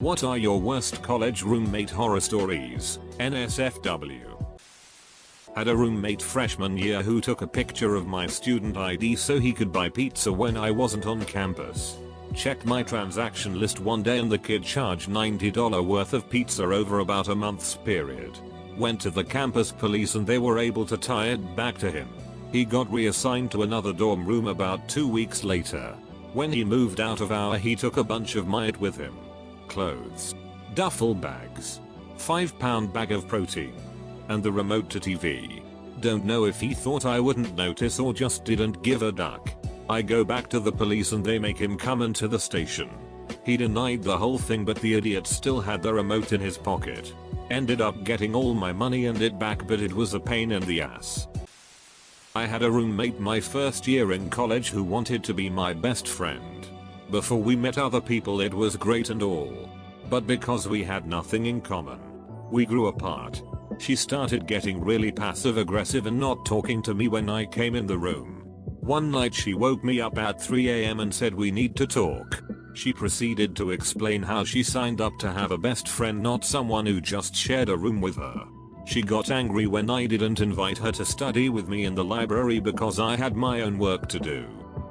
What are your worst college roommate horror stories? NSFW. Had a roommate freshman year who took a picture of my student ID so he could buy pizza when I wasn't on campus. Checked my transaction list one day and the kid charged $90 worth of pizza over about a month's period. Went to the campus police and they were able to tie it back to him. He got reassigned to another dorm room about 2 weeks later. When he moved out of our he took a bunch of my it with him. Clothes, duffel bags, 5-pound bag of protein, and the remote to TV. Don't know if he thought I wouldn't notice or just didn't give a duck. I go back to the police and they make him come into the station. He denied the whole thing but the idiot still had the remote in his pocket. Ended up getting all my money and it back but it was a pain in the ass. I had a roommate my first year in college who wanted to be my best friend. Before we met other people it was great and all. But because we had nothing in common, we grew apart. She started getting really passive aggressive and not talking to me when I came in the room. One night she woke me up at 3 AM and said we need to talk. She proceeded to explain how she signed up to have a best friend, not someone who just shared a room with her. She got angry when I didn't invite her to study with me in the library because I had my own work to do.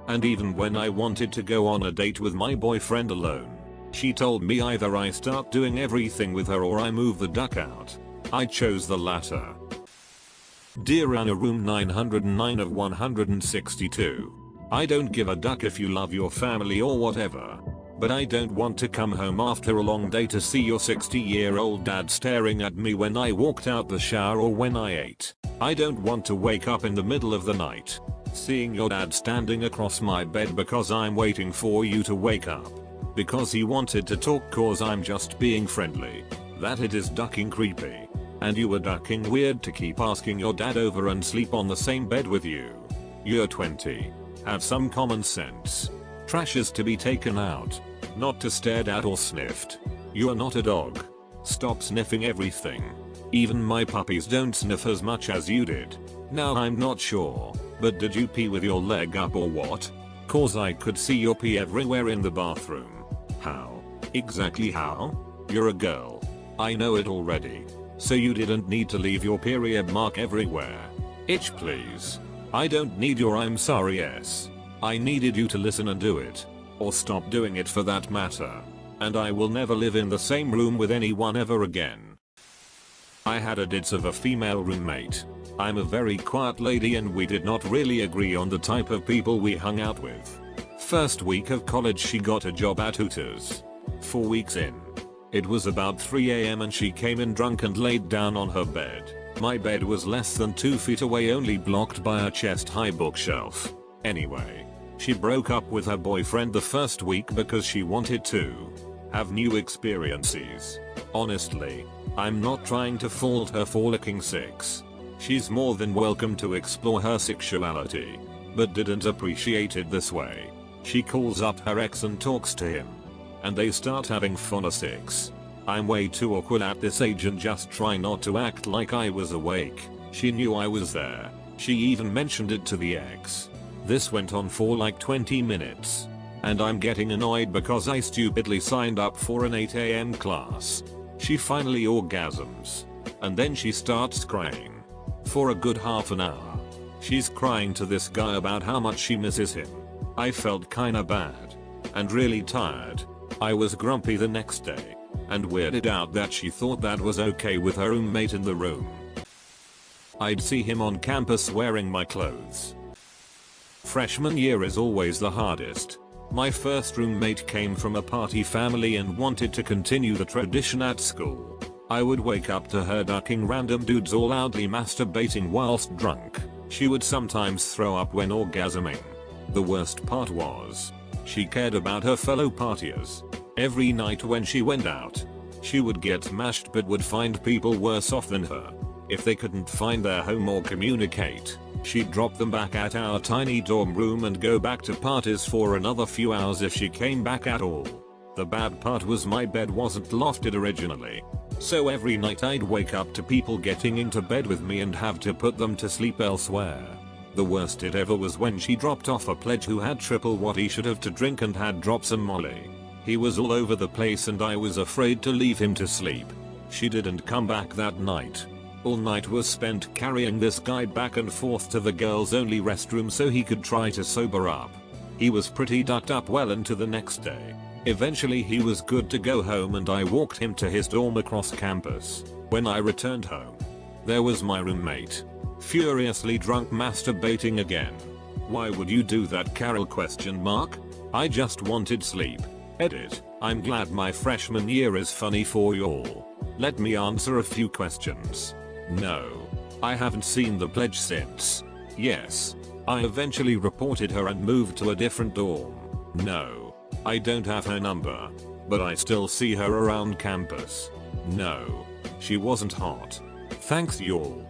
And even when I wanted to go on a date with my boyfriend alone, she told me either I start doing everything with her or I move the duck out. I chose the latter. Dear Anna, room 909 of 162. I don't give a duck if you love your family or whatever, but I don't want to come home after a long day to see your 60-year-old dad staring at me when I walked out the shower or when I ate. I don't want to wake up in the middle of the night seeing your dad standing across my bed because I'm waiting for you to wake up. Because he wanted to talk cause I'm just being friendly. That it is ducking creepy. And you were ducking weird to keep asking your dad over and sleep on the same bed with you. You're 20. Have some common sense. Trash is to be taken out, not to stared at or sniffed. You're not a dog. Stop sniffing everything. Even my puppies don't sniff as much as you did. Now I'm not sure, but did you pee with your leg up or what? Cause I could see your pee everywhere in the bathroom. How? Exactly how? You're a girl. I know it already. So you didn't need to leave your period mark everywhere. Itch please. I don't need your I'm sorry yes. I needed you to listen and do it. Or stop doing it for that matter. And I will never live in the same room with anyone ever again. I had a ditz of a female roommate. I'm a very quiet lady and we did not really agree on the type of people we hung out with. First week of college she got a job at Hooters. 4 weeks in. It was about 3 AM and she came in drunk and laid down on her bed. My bed was less than 2 feet away, only blocked by a chest-high bookshelf. Anyway, she broke up with her boyfriend the first week because she wanted to have new experiences. Honestly, I'm not trying to fault her for looking 6. She's more than welcome to explore her sexuality, but didn't appreciate it this way. She calls up her ex and talks to him, and they start having fun or sex. I'm way too awkward at this age and just try not to act like I was awake. She knew I was there. She even mentioned it to the ex. This went on for like 20 minutes. And I'm getting annoyed because I stupidly signed up for an 8 AM class. She finally orgasms. And then she starts crying. For a good half an hour. She's crying to this guy about how much she misses him. I felt kinda bad. And really tired. I was grumpy the next day. And weirded out that she thought that was okay with her roommate in the room. I'd see him on campus wearing my clothes. Freshman year is always the hardest. My first roommate came from a party family and wanted to continue the tradition at school. I would wake up to her ducking random dudes or loudly masturbating whilst drunk. She would sometimes throw up when orgasming. The worst part was, she cared about her fellow partiers. Every night when she went out, she would get smashed but would find people worse off than her. If they couldn't find their home or communicate, she'd drop them back at our tiny dorm room and go back to parties for another few hours if she came back at all. The bad part was my bed wasn't lofted originally. So every night I'd wake up to people getting into bed with me and have to put them to sleep elsewhere. The worst it ever was when she dropped off a pledge who had triple what he should have to drink and had dropped some Molly. He was all over the place and I was afraid to leave him to sleep. She didn't come back that night. All night was spent carrying this guy back and forth to the girls' only restroom so he could try to sober up. He was pretty ducked up well into the next day. Eventually he was good to go home and I walked him to his dorm across campus. When I returned home, there was my roommate, furiously drunk, masturbating again. Why would you do that, Carol? ? I just wanted sleep. Edit. I'm glad my freshman year is funny for y'all. Let me answer a few questions. No. I haven't seen the pledge since. Yes. I eventually reported her and moved to a different dorm. No. I don't have her number. But I still see her around campus. No. She wasn't hot. Thanks y'all.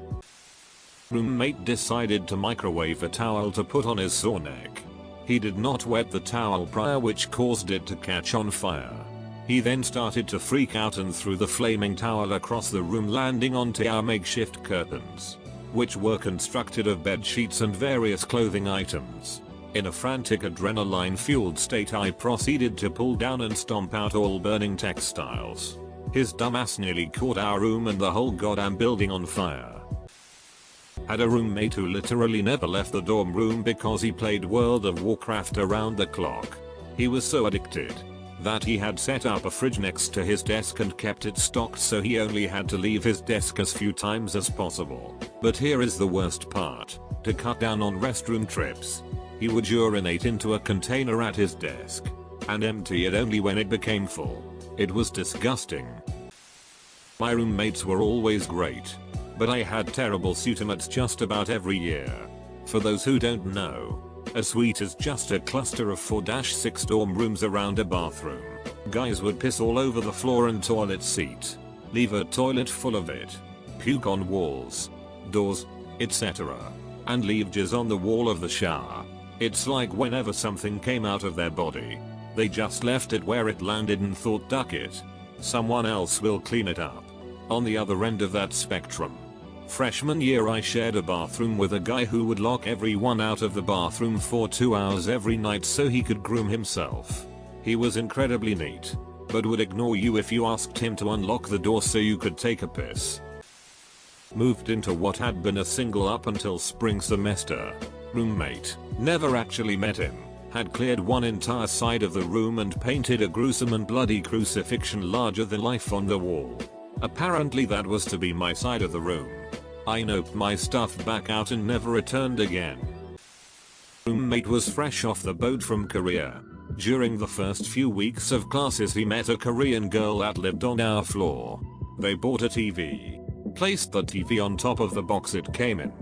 Roommate decided to microwave a towel to put on his sore neck. He did not wet the towel prior, which caused it to catch on fire. He then started to freak out and threw the flaming towel across the room, landing onto our makeshift curtains, which were constructed of bed sheets and various clothing items. In a frantic adrenaline-fueled state, I proceeded to pull down and stomp out all burning textiles. His dumbass nearly caught our room and the whole goddamn building on fire. Had a roommate who literally never left the dorm room because he played World of Warcraft around the clock. He was so addicted that he had set up a fridge next to his desk and kept it stocked so he only had to leave his desk as few times as possible. But here is the worst part. To cut down on restroom trips, he would urinate into a container at his desk and empty it only when it became full. It was disgusting. My roommates were always great, but I had terrible suitemates just about every year. For those who don't know, a suite is just a cluster of 4-6 dorm rooms around a bathroom. Guys would piss all over the floor and toilet seat, leave a toilet full of it, puke on walls, doors, etc., and leave jizz on the wall of the shower. It's like whenever something came out of their body, they just left it where it landed and thought, duck it, someone else will clean it up. On the other end of that spectrum, freshman year I shared a bathroom with a guy who would lock everyone out of the bathroom for 2 hours every night so he could groom himself. He was incredibly neat, but would ignore you if you asked him to unlock the door so you could take a piss. Moved into what had been a single up until spring semester. Roommate, never actually met him, had cleared one entire side of the room and painted a gruesome and bloody crucifixion larger than life on the wall. Apparently that was to be my side of the room. I noped my stuff back out and never returned again. Roommate was fresh off the boat from Korea. During the first few weeks of classes he met a Korean girl that lived on our floor. They bought a TV, placed the TV on top of the box it came in,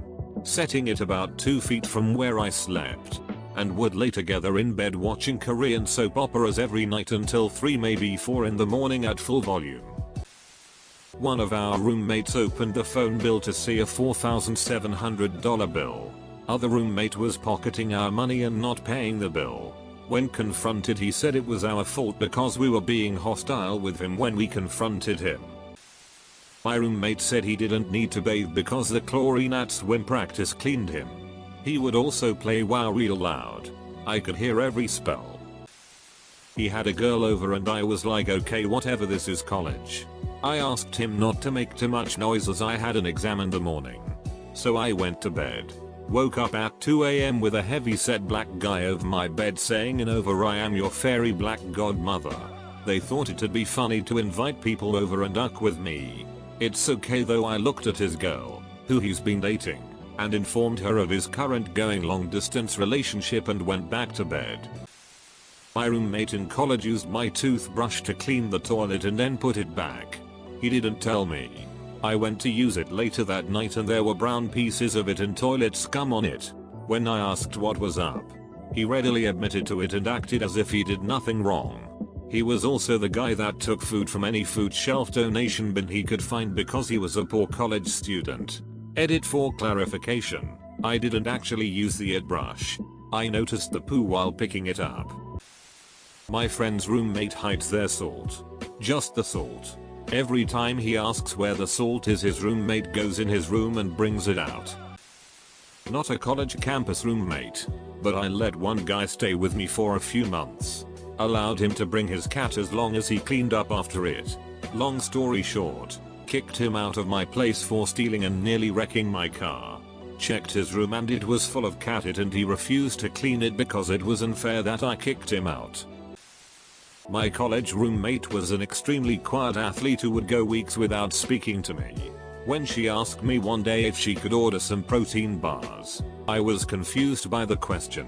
setting it about 2 feet from where I slept, and would lay together in bed watching Korean soap operas every night until 3 maybe 4 in the morning at full volume. One of our roommates opened the phone bill to see a $4,700 bill. Other roommate was pocketing our money and not paying the bill. When confronted he said it was our fault because we were being hostile with him when we confronted him. My roommate said he didn't need to bathe because the chlorine at swim practice cleaned him. He would also play WoW real loud. I could hear every spell. He had a girl over and I was like, okay, whatever, this is college. I asked him not to make too much noise as I had an exam in the morning. So I went to bed. Woke up at 2 AM with a heavy-set black guy over my bed saying in over, I am your fairy black godmother. They thought it'd be funny to invite people over and duck with me. It's okay though. I looked at his girl, who he's been dating, and informed her of his current going long distance relationship and went back to bed. My roommate in college used my toothbrush to clean the toilet and then put it back. He didn't tell me. I went to use it later that night and there were brown pieces of it and toilet scum on it. When I asked what was up, he readily admitted to it and acted as if he did nothing wrong. He was also the guy that took food from any food shelf donation bin he could find because he was a poor college student. Edit for clarification, I didn't actually use the brush. I noticed the poo while picking it up. My friend's roommate hides their salt. Just the salt. Every time he asks where the salt is, his roommate goes in his room and brings it out. Not a college campus roommate, but I let one guy stay with me for a few months. allowed him to bring his cat as long as he cleaned up after it. Long story short, kicked him out of my place for stealing and nearly wrecking my car. Checked his room and it was full of cat shit and he refused to clean it because it was unfair that I kicked him out. My college roommate was an extremely quiet athlete who would go weeks without speaking to me. When she asked me one day if she could order some protein bars, I was confused by the question.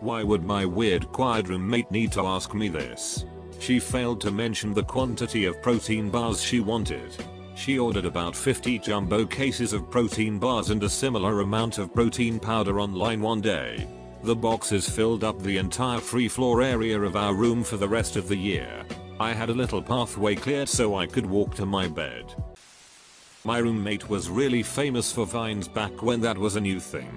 Why would my weird quiet roommate need to ask me this? She failed to mention the quantity of protein bars she wanted. She ordered about 50 jumbo cases of protein bars and a similar amount of protein powder online one day. The boxes filled up the entire free floor area of our room for the rest of the year. I had a little pathway cleared so I could walk to my bed. My roommate was really famous for vines back when that was a new thing.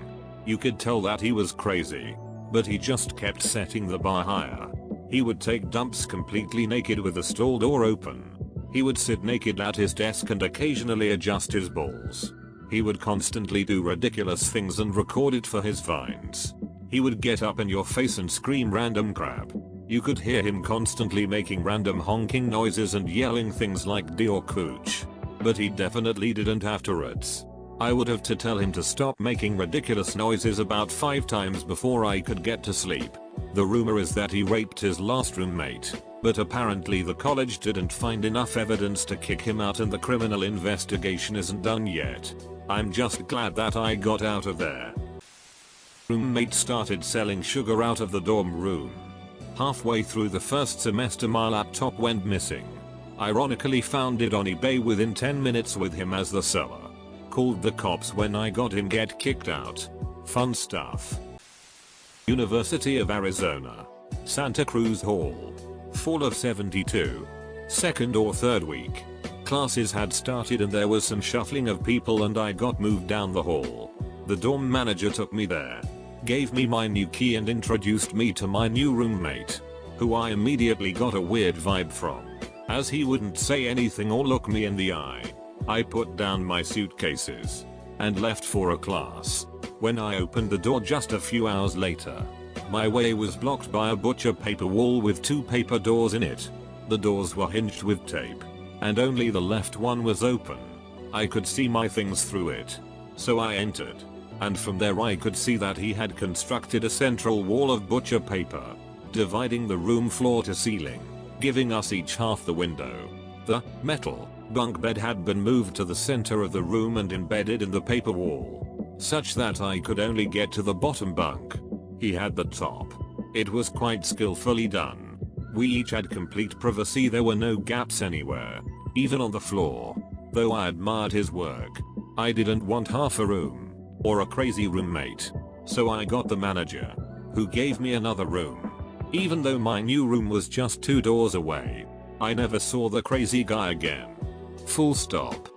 You could tell that he was crazy, but he just kept setting the bar higher. He would take dumps completely naked with the stall door open. He would sit naked at his desk and occasionally adjust his balls. He would constantly do ridiculous things and record it for his vines. He would get up in your face and scream random crap. You could hear him constantly making random honking noises and yelling things like "D" or "cooch." But he definitely didn't afterwards. I would have to tell him to stop making ridiculous noises about 5 times before I could get to sleep. The rumor is that he raped his last roommate, but apparently the college didn't find enough evidence to kick him out and the criminal investigation isn't done yet. I'm just glad that I got out of there. Roommate started selling sugar out of the dorm room. Halfway through the first semester my laptop went missing. Ironically found it on eBay within 10 minutes with him as the seller. Called the cops when I got him get kicked out. Fun stuff. University of Arizona, Santa Cruz Hall. Fall of '72. Second or third week. Classes had started and there was some shuffling of people and I got moved down the hall. The dorm manager took me there, gave me my new key and introduced me to my new roommate, who I immediately got a weird vibe from, as he wouldn't say anything or look me in the eye. I put down my suitcases and left for a class. When I opened the door just a few hours later, my way was blocked by a butcher paper wall with 2 paper doors in it. The doors were hinged with tape, and only the left one was open. I could see my things through it. So I entered, and from there I could see that he had constructed a central wall of butcher paper, dividing the room floor to ceiling, giving us each half the window. The metal bunk bed had been moved to the center of the room and embedded in the paper wall, such that I could only get to the bottom bunk. He had the top. It was quite skillfully done. We each had complete privacy. There were no gaps anywhere, even on the floor. Though I admired his work, I didn't want half a room, or a crazy roommate. So I got the manager, who gave me another room. Even though my new room was just 2 doors away, I never saw the crazy guy again. Full stop.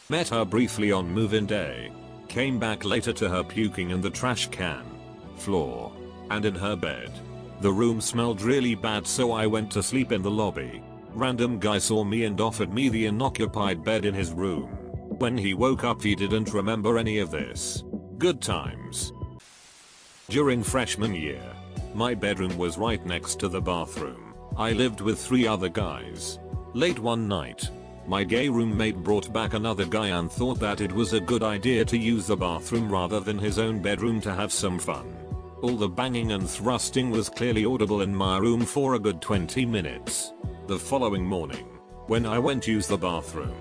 Met her briefly on move-in day. Came back later to her puking in the trash can, floor, and in her bed. The room smelled really bad so I went to sleep in the lobby. Random guy saw me and offered me the unoccupied bed in his room. When he woke up he didn't remember any of this. Good times. During freshman year, my bedroom was right next to the bathroom. I lived with 3 other guys. Late one night, my gay roommate brought back another guy and thought that it was a good idea to use the bathroom rather than his own bedroom to have some fun. All the banging and thrusting was clearly audible in my room for a good 20 minutes. The following morning, when I went to use the bathroom,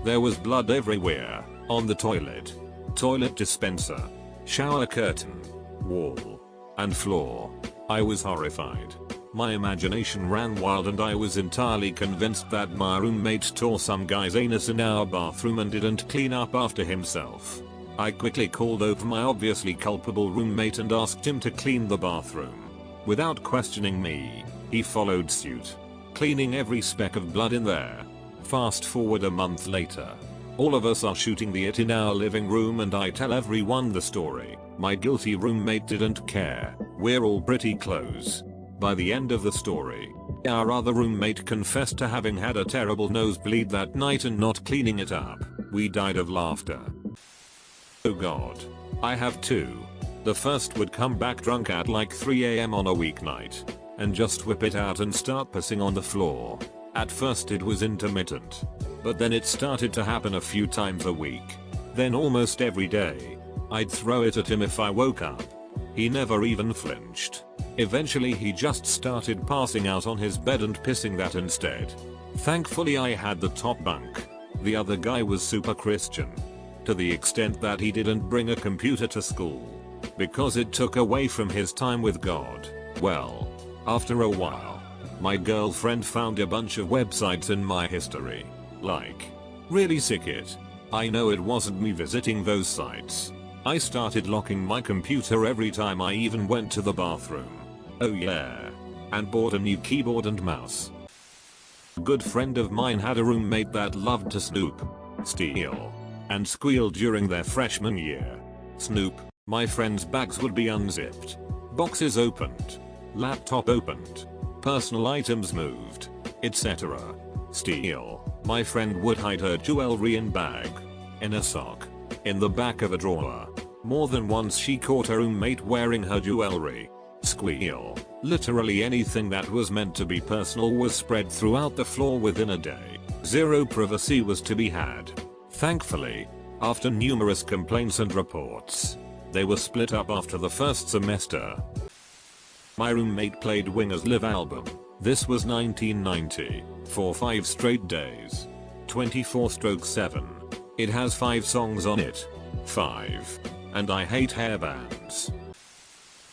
there was blood everywhere, on the toilet dispenser, shower curtain, wall, and floor. I was horrified. My imagination ran wild and I was entirely convinced that my roommate tore some guy's anus in our bathroom and didn't clean up after himself. I quickly called over my obviously culpable roommate and asked him to clean the bathroom. Without questioning me, he followed suit, cleaning every speck of blood in there. Fast forward a month later. All of us are shooting the it in our living room and I tell everyone the story. My guilty roommate didn't care. We're all pretty close. By the end of the story, our other roommate confessed to having had a terrible nosebleed that night and not cleaning it up. We died of laughter. Oh god. I have 2. The first would come back drunk at like 3 AM on a weeknight. and just whip it out and start pissing on the floor. At first it was intermittent, but then it started to happen a few times a week. Then almost every day. I'd throw it at him if I woke up. He never even flinched. Eventually he just started passing out on his bed and pissing that instead. Thankfully I had the top bunk. The other guy was super Christian. To the extent that he didn't bring a computer to school. Because it took away from his time with God. Well, after a while, my girlfriend found a bunch of websites in my history. Like, really sick it. I know it wasn't me visiting those sites. I started locking my computer every time I even went to the bathroom. Oh yeah. And bought a new keyboard and mouse. A good friend of mine had a roommate that loved to snoop, steal, and squeal during their freshman year. Snoop, my friend's bags would be unzipped, boxes opened, laptop opened, personal items moved, etc. Steal, my friend would hide her jewelry in bag, in a sock, in the back of a drawer. More than once she caught her roommate wearing her jewelry. Squeal, literally anything that was meant to be personal was spread throughout the floor within a day. Zero privacy was to be had. Thankfully, after numerous complaints and reports, they were split up after the first semester. My roommate played Winger's live album. This was 1990, for 5 straight days. 24/7. It has 5 songs on it. 5. And I hate hairbands.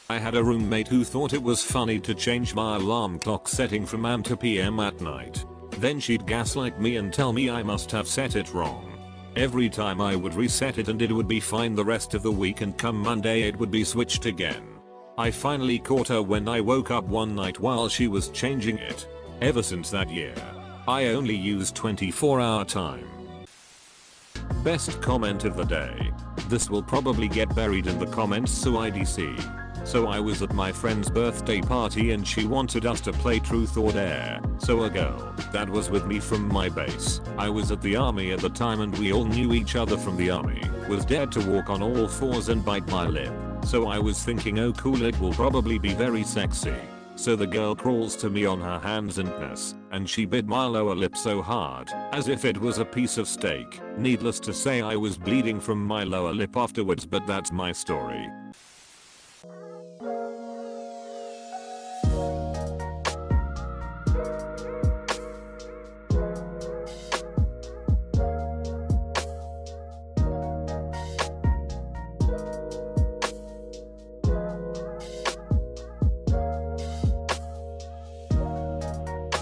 I had a roommate who thought it was funny to change my alarm clock setting from AM to PM at night. Then she'd gaslight me and tell me I must have set it wrong. Every time I would reset it and it would be fine the rest of the week, and come Monday it would be switched again. I finally caught her when I woke up one night while she was changing it. Ever since that year, I only use 24-hour time. Best comment of the day. This will probably get buried in the comments, so IDC. So I was at my friend's birthday party and she wanted us to play truth or dare. So a girl that was with me from my base, I was at the army at the time and we all knew each other from the army, was dared to walk on all 4s and bite my lip. So I was thinking, oh cool, it will probably be very sexy. So the girl crawls to me on her hands and knees, and she bit my lower lip so hard, as if it was a piece of steak. Needless to say, I was bleeding from my lower lip afterwards, but that's my story.